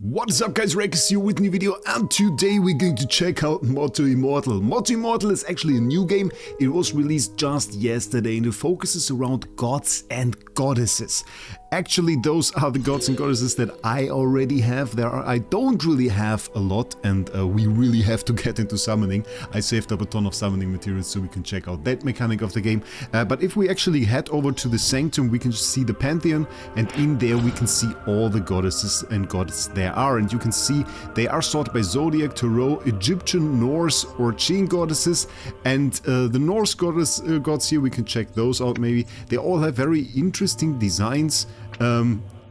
What is up guys, Rex here with a new video, and today we're going to check out Moto Immortal. Moto Immortal is actually a new game. It was released just yesterday and it focuses around gods and goddesses. Actually, those are the gods and goddesses that I already have. I don't really have a lot, and we really have to get into summoning. I saved up a ton of summoning materials so we can check out that mechanic of the game. But if we actually head over to the Sanctum, we can see the pantheon, and in there we can see all the goddesses and gods there are. And you can see they are sorted by Zodiac, Tarot, Egyptian, Norse or Chin goddesses. And the Norse gods here, we can check those out maybe. They all have very interesting designs.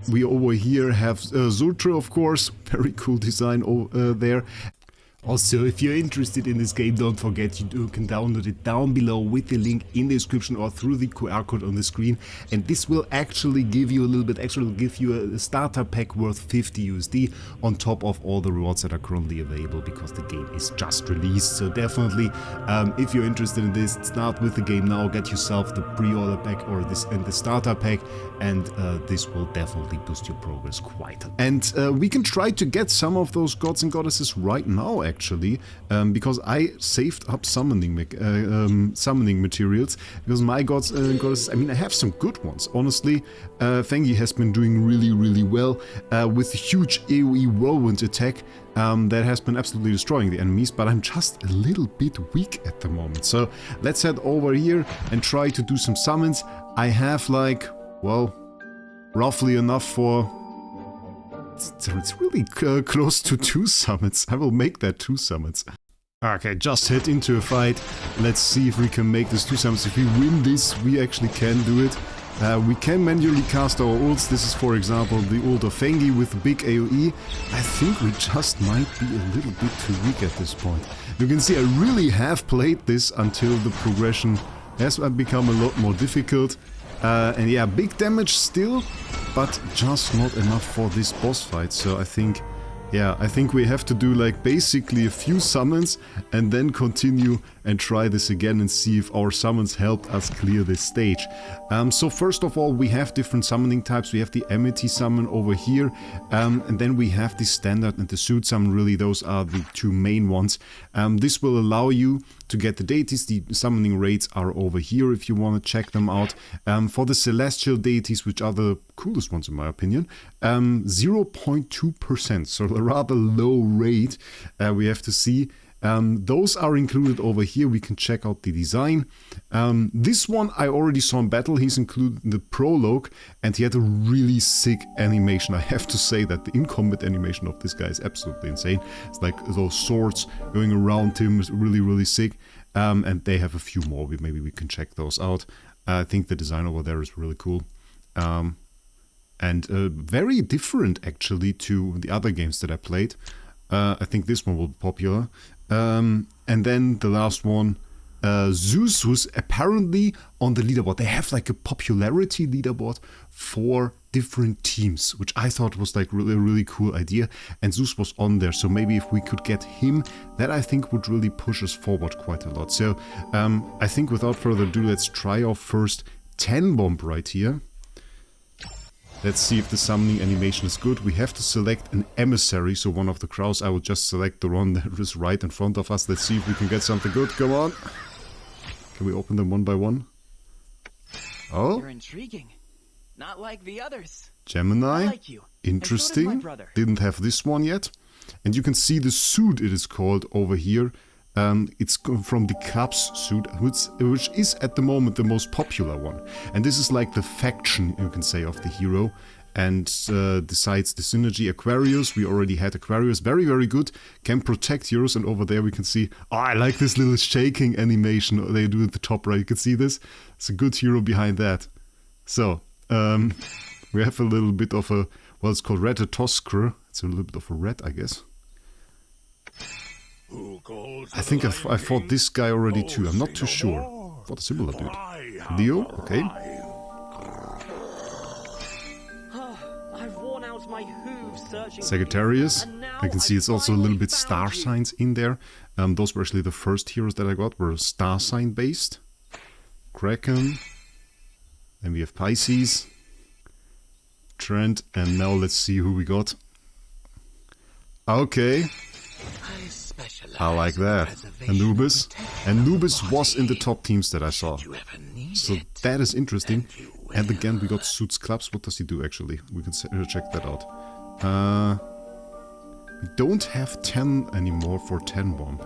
We over here have Zultra, of course, very cool design there. Also, if you're interested in this game, don't forget you can download it down below with the link in the description or through the QR code on the screen. And this will actually give you a little bit extra, will give you a starter pack worth 50 USD on top of all the rewards that are currently available, because the game is just released. So definitely, if you're interested in this, start with the game now, get yourself the pre-order pack or the starter pack, and this will definitely boost your progress quite a lot. And we can try to get some of those gods and goddesses right now, actually, because I saved up summoning materials, because my gods and goddesses, I mean, I have some good ones, honestly. Fengi has been doing really well with a huge AoE whirlwind attack that has been absolutely destroying the enemies, but I'm just a little bit weak at the moment. So let's head over here and try to do some summons. I have like, well, roughly enough for... It's really close to 2 summons. I will make that 2 summons. Okay, just head into a fight. Let's see if we can make this 2 summons. If we win this, we actually can do it. We can manually cast our ults. This is, for example, the ult of Fengi with the big AoE. I think we just might be a little bit too weak at this point. You can see I really have played this until the progression has become a lot more difficult. And yeah, big damage still, but just not enough for this boss fight. So I think, yeah, I think we have to do like basically a few summons and then continue and try this again and see if our summons helped us clear this stage. So first of all, we have different summoning types. We have the Amity summon over here, and then we have the standard and the suit summon. Really, those are the 2 main ones. This will allow you to get the deities. The summoning rates are over here if you want to check them out. For the celestial deities, which are the coolest ones in my opinion, 0.2%, so a rather low rate, we have to see. Those are included over here. We can check out the design. This one I already saw in battle. He's included in the prologue, and he had a really sick animation. I have to say that the in-combat animation of this guy is absolutely insane. It's like those swords going around him is really sick. And they have a few more. Maybe we can check those out. I think the design over there is really cool. And very different actually to the other games that I played. I think this one will be popular. And then the last one, Zeus, who's apparently on the leaderboard. They have like a popularity leaderboard for different teams, which I thought was like really cool idea. And Zeus was on there, so maybe if we could get him, that I think would really push us forward quite a lot. So I think without further ado, let's try our first 10 bomb right here. Let's see if the summoning animation is good. We have to select an emissary, so one of the crows. I will just select the one that is right in front of us. Let's see if we can get something good. Come on. Can we open them one by one? Oh. You're intriguing. Not like the others. Gemini. I like you. Interesting. And so does my brother. Didn't have this one yet. And you can see the suit, it is called over here. It's from the Caps suit, which is at the moment the most popular one. And this is like the faction, you can say, of the hero. And besides the synergy, Aquarius, we already had Aquarius, very good, can protect heroes. And over there we can see, oh, I like this little shaking animation they do at the top right. You can see this. It's a good hero behind that. So, we have a little bit of a, well, it's called Ratatoskr. It's a little bit of a rat, I guess. I think I fought this guy already too. I'm not too sure. What a similar dude. Leo, okay. I've worn out my hooves searching. Sagittarius. I can see it's also a little bit star signs in there. Those were actually the first heroes that I got, were star sign based. Kraken. Then we have Pisces. Trent, and now let's see who we got. Okay. I like that. Anubis. Anubis was in the top teams that I saw. So that is interesting. And again, we got Suits Clubs. What does he do actually? We can check that out. We don't have 10 anymore for 10 bomb.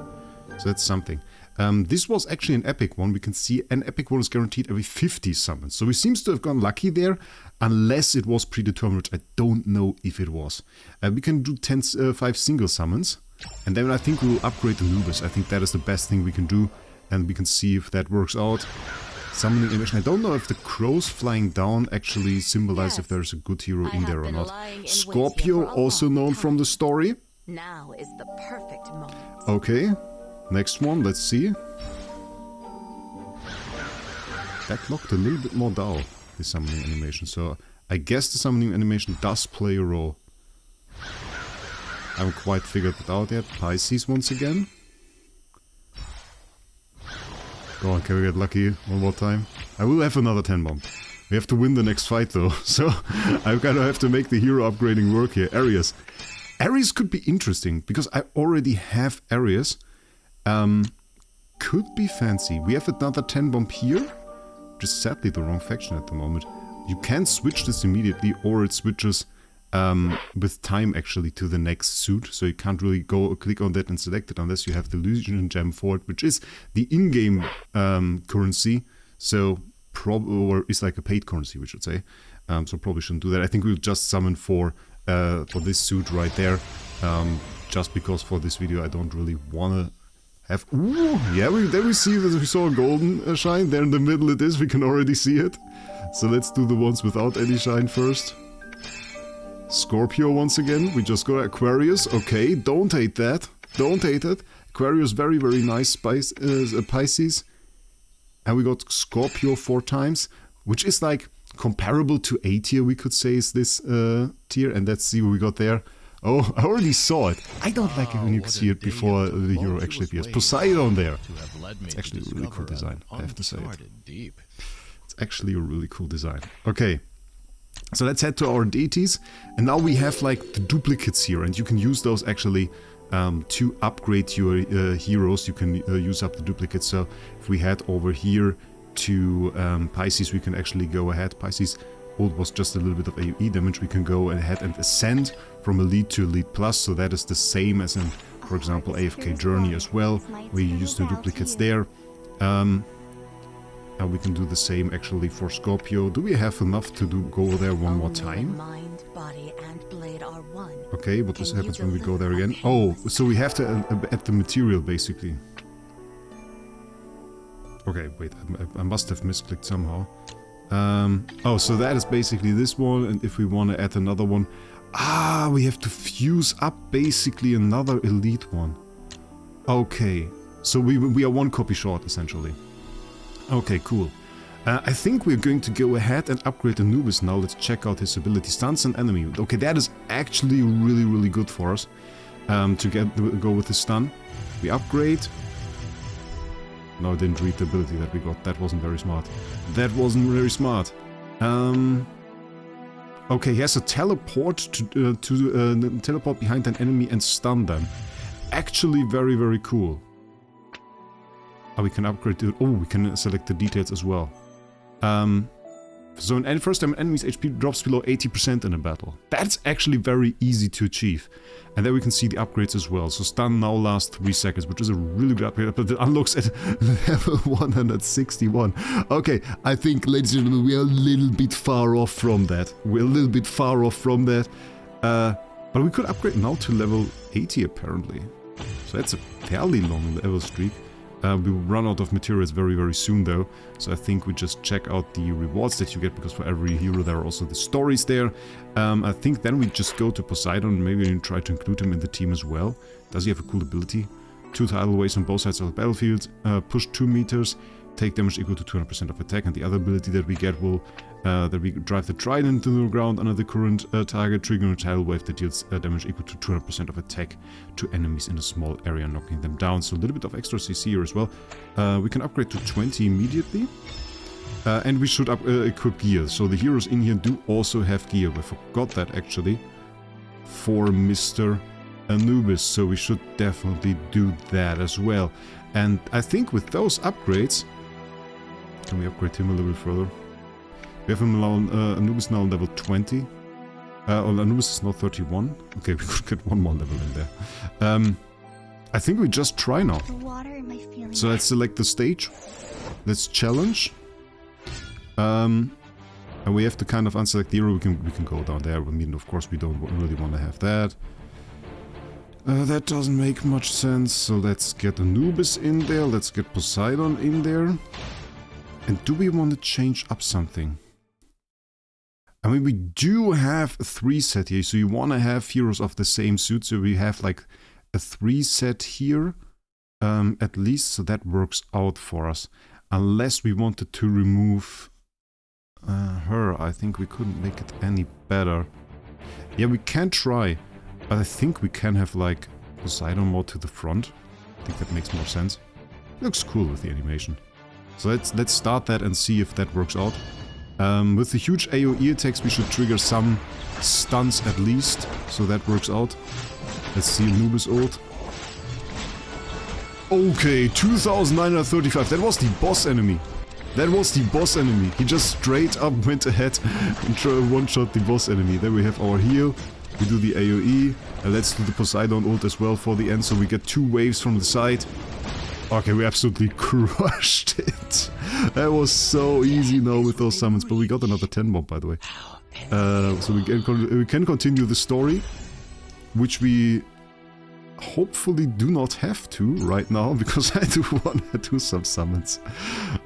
So that's something. This was actually an epic one. We can see an epic one is guaranteed every 50 summons. So he seems to have gone lucky there, unless it was predetermined, which I don't know if it was. We can do 5 single summons, and then I think we will upgrade Anubis. I think that is the best thing we can do, and we can see if that works out. Summoning animation. I don't know if the crows flying down actually symbolize if there's a good hero in there or not. Scorpio, also known from the story. Now is the perfect moment. Okay. Next one, let's see. That looked a little bit more dull, the summoning animation. So I guess the summoning animation does play a role. I haven't quite figured it out yet. Pisces once again. Go on, can we get lucky one more time? I will have another 10 bomb. We have to win the next fight though, so I'm gonna have to make the hero upgrading work here. Ares. Ares could be interesting, because I already have Ares. Could be fancy. We have another 10 bomb here, which is sadly the wrong faction at the moment. You can switch this immediately, or it switches with time actually to the next suit, so you can't really go click on that and select it unless you have the Elysian Gem for it, which is the in-game currency, so or is like a paid currency, we should say. So probably shouldn't do that. I think we'll just summon for this suit right there, just because for this video I don't really wanna have. Ooh, yeah, there we see that we saw a golden shine there in the middle. It is, we can already see it. So let's do the ones without any shine first. Scorpio once again. We just got Aquarius. Okay, don't hate that. Don't hate it. Aquarius, very, very nice. Pisces. And we got Scorpio 4 times, which is like comparable to A tier, we could say, is this tier. And let's see what we got there. Oh, I already saw it. I don't like it when you see it before the hero actually appears. Poseidon there. It's actually a really cool design, I have to say it. It's actually a really cool design. Okay. So let's head to our deities, and now we have like the duplicates here, and you can use those actually to upgrade your heroes. You can use up the duplicates. So if we head over here to Pisces, we can actually go ahead. Pisces old was just a little bit of AoE damage. We can go ahead and ascend from Elite to Elite Plus, so that is the same as in, for example, AFK Journey as well, where you use the duplicates there. And we can do the same actually for Scorpio. Do we have enough to go there one more time? Mind, body, and blade are one. Okay, what happens when we go there again? Oh, so we have to add the material basically. Okay, wait, I must have misclicked somehow. Oh, so that is basically this one, and if we want to add another one, we have to fuse up basically another elite one. Okay, so we are one copy short essentially. Okay, cool. I think we're going to go ahead and upgrade Anubis now. Let's check out his ability. Stuns an enemy. Okay, that is actually really, really good for us to go with the stun. We upgrade. No, I didn't read the ability that we got. That wasn't very smart. That wasn't very smart. Okay, he has a teleport to teleport behind an enemy and stun them. Actually, very, very cool. We can upgrade it. Oh, we can select the details as well. So first time an enemy's HP drops below 80% in a battle. That's actually very easy to achieve. And there we can see the upgrades as well. So stun now lasts 3 seconds, which is a really good upgrade, but it unlocks at level 161. Okay, I think, ladies and gentlemen, we are a little bit far off from that. We're a little bit far off from that. But we could upgrade now to level 80 apparently. So that's a fairly long level streak. We will run out of materials very, very soon though, so I think we just check out the rewards that you get, because for every hero there are also the stories there. I think then we just go to Poseidon, maybe we try to include him in the team as well. Does he have a cool ability? 2 tidal waves on both sides of the battlefield, push 2 meters, take damage equal to 200% of attack, and the other ability that we get will that we drive the trident into the ground under the current target, triggering a tidal wave that deals damage equal to 200% of attack to enemies in a small area, knocking them down. So a little bit of extra CC here as well. We can upgrade to 20 immediately. And we should equip gear. So the heroes in here do also have gear. I forgot that actually. For Mr. Anubis, so we should definitely do that as well. And I think with those upgrades... Can we upgrade him a little bit further? We have him Anubis now on level 20. Anubis is now 31. Okay, we could get one more level in there. I think we just try now. So let's select the stage. Let's challenge. And we have to kind of unselect the hero. We can go down there. I mean, of course, we don't really want to have that. That doesn't make much sense. So let's get Anubis in there. Let's get Poseidon in there. And do we want to change up something? I mean, we do have a 3 set here. So you want to have heroes of the same suit. So we have like a 3 set here. At least. So that works out for us. Unless we wanted to remove her. I think we couldn't make it any better. Yeah, we can try. But I think we can have like Poseidon more to the front. I think that makes more sense. Looks cool with the animation. So let's start that and see if that works out. With the huge AoE attacks we should trigger some stuns at least. So that works out. Let's see Anubis ult. Okay, 2935. That was the boss enemy. That was the boss enemy. He just straight up went ahead and one-shot the boss enemy. Then we have our heal. We do the AoE. And let's do the Poseidon ult as well for the end. So we get 2 waves from the side. Okay, we absolutely crushed it. That was so easy now with those summons. But we got another 10 bomb, by the way. So we can continue the story. Which we hopefully do not have to right now, because I do want to do some summons.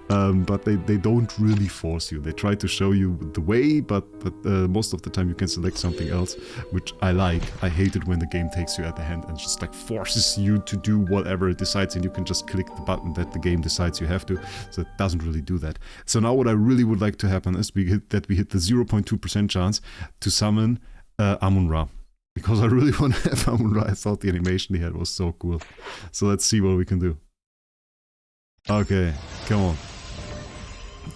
But they don't really force you. They try to show you the way, but most of the time you can select something else, which I like. I hate it when the game takes you at the hand and just like forces you to do whatever it decides, and you can just click the button that the game decides you have to. So it doesn't really do that. So now what I really would like to happen is we hit the 0.2% chance to summon Amun-Ra. Because I really want to have Amun-Ra. I thought the animation he had was so cool. So let's see what we can do. Okay, come on.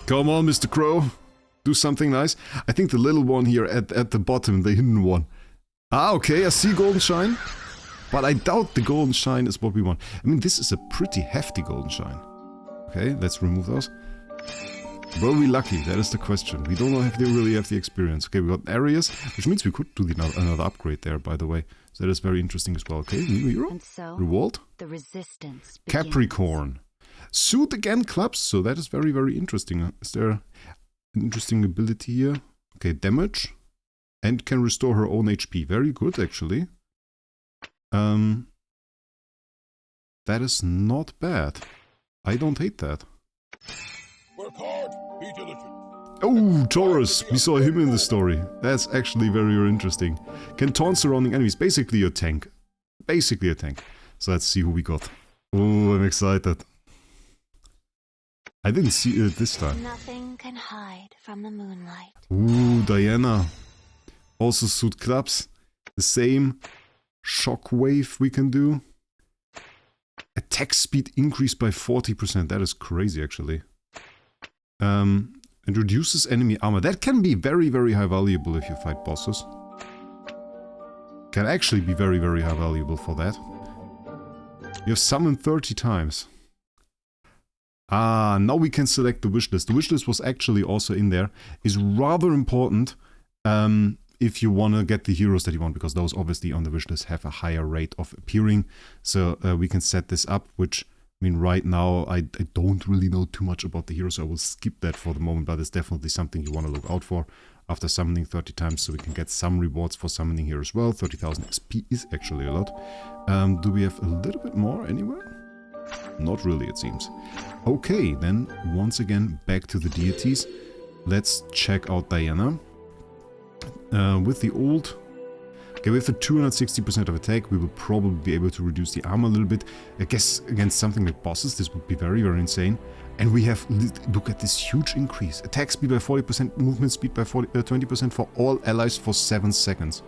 Come on, Mr. Crow. Do something nice. I think the little one here at the bottom, the hidden one. Ah, okay, I see Golden Shine. But I doubt the Golden Shine is what we want. I mean, this is a pretty hefty Golden Shine. Okay, let's remove those. Were we lucky? That is the question. We don't know if they really have the experience. Okay, we got areas, which means we could do another upgrade there, by the way. So that is very interesting as well. Okay, new hero. And so, Revolt. the resistance begins. Capricorn. Suit again clubs, so that is very, very interesting. Is there an interesting ability here? Okay, damage. And can restore her own HP. Very good, actually. That is not bad. I don't hate that. Work hard, be diligent. Oh, Taurus! We saw him in the story. That's actually very, very interesting. Can taunt surrounding enemies. Basically a tank. Basically a tank. So let's see who we got. Oh, I'm excited. I didn't see it this time. Nothing can hide from the moonlight. Ooh, Diana. Also suit clubs. The same shockwave we can do. Attack speed increased by 40%. That is crazy, actually. And reduces enemy armor. That can be very, very high valuable if you fight bosses. Can actually be very, very high valuable for that. You have summoned 30 times. Ah, now we can select the wishlist. The wishlist was actually also in there. Is rather important if you want to get the heroes that you want, because those obviously on the wishlist have a higher rate of appearing. So we can set this up, which... I mean, right now, I don't really know too much about the heroes, so I will skip that for the moment, but it's definitely something you want to look out for after summoning 30 times, so we can get some rewards for summoning here as well. 30,000 XP is actually a lot. Do we have a little bit more anywhere? Not really, it seems. Okay, then, once again, back to the deities. Let's check out Diana. With the old... Okay, with the 260% of attack, we will probably be able to reduce the armor a little bit. I guess against something like bosses, this would be very, very insane. And we have, look at this huge increase. Attack speed by 40%, movement speed by 20% for all allies for 7 seconds.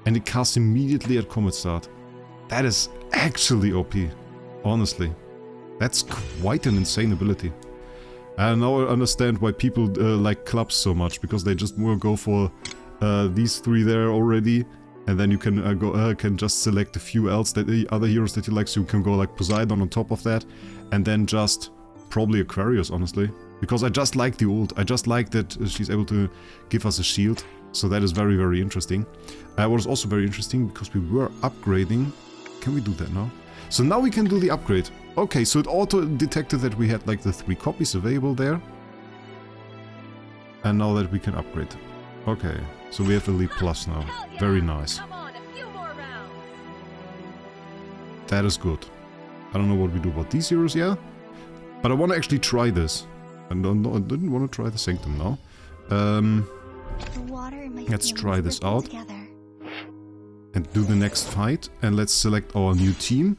And it casts immediately at combat start. That is actually OP, honestly. That's quite an insane ability. And now I understand why people like clubs so much, because they just will go for... these 3 there already, And then you can can just select a few else that the other heroes that you like. So you can go like Poseidon on top of that, and then just probably Aquarius, honestly, because I just like the ult. I just like that she's able to give us a shield. So that is very, very interesting. What is also very interesting because we were upgrading. Can we do that now? So now we can do the upgrade. Okay, so it auto detected that we had like the 3 copies available there. And now that we can upgrade. Okay, so we have Elite Plus now. Very nice. That is good. I don't know what we do about these heroes yet. But I want to actually try this. And I didn't want to try the Sanctum now. Let's try this out. And do the next fight. And let's select our new team.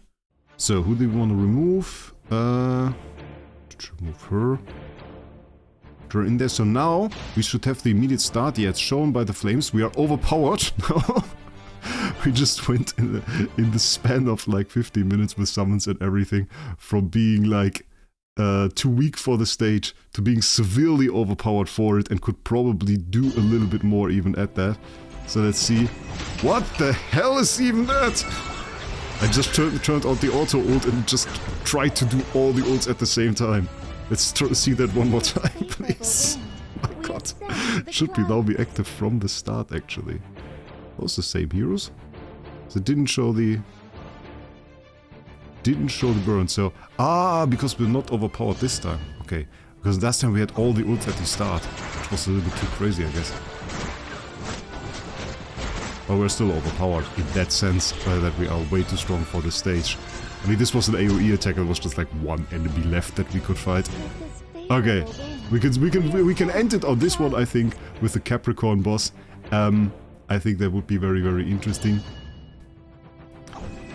So, who do we want to remove? Remove her. Put her in there. So now, we should have the immediate start. Yeah, it's shown by the flames. We are overpowered now. We just went in the span of like 15 minutes with summons and everything. From being like too weak for the stage to being severely overpowered for it. And could probably do a little bit more even at that. So let's see. What the hell is even that? I just turned out the auto ult and just tried to do all the ults at the same time. Let's see that one more time, please. Oh my god. Should be now be active from the start, actually. Those the same heroes? So it didn't show the burn, so... Ah, because we're not overpowered this time. Okay. Because last time we had all the ults at the start. Which was a little bit too crazy, I guess. But we're still overpowered in that sense, that we are way too strong for this stage. I mean, this was an AoE attack, it was just like one enemy left that we could fight. Okay, we can end it on this one, I think, with the Capricorn boss. I think that would be very, very interesting.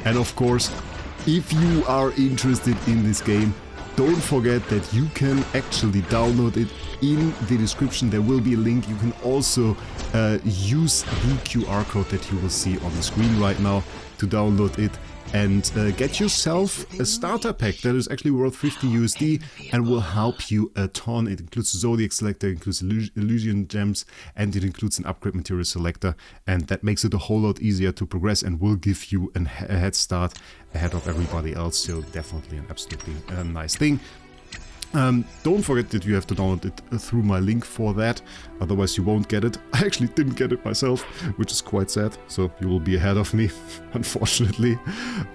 And of course, if you are interested in this game, don't forget that you can actually download it in the description. There will be a link. You can also use the QR code that you will see on the screen right now to download it and get yourself a starter pack that is actually worth 50 USD and will help you a ton. It includes Zodiac Selector, it includes Elysian Gems, and it includes an upgrade material selector, and that makes it a whole lot easier to progress and will give you a head start ahead of everybody else. So definitely an absolutely nice thing. Don't forget that you have to download it through my link for that, otherwise you won't get it. I actually didn't get it myself, which is quite sad, so you will be ahead of me, unfortunately,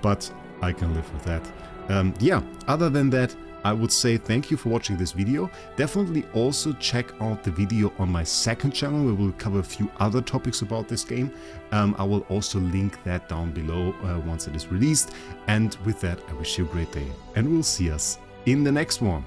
but I can live with that. Yeah, other than that, I would say thank you for watching this video. Definitely also check out the video on my second channel where we'll cover a few other topics about this game. I will also link that down below once it is released. And with that, I wish you a great day and we'll see us in the next one.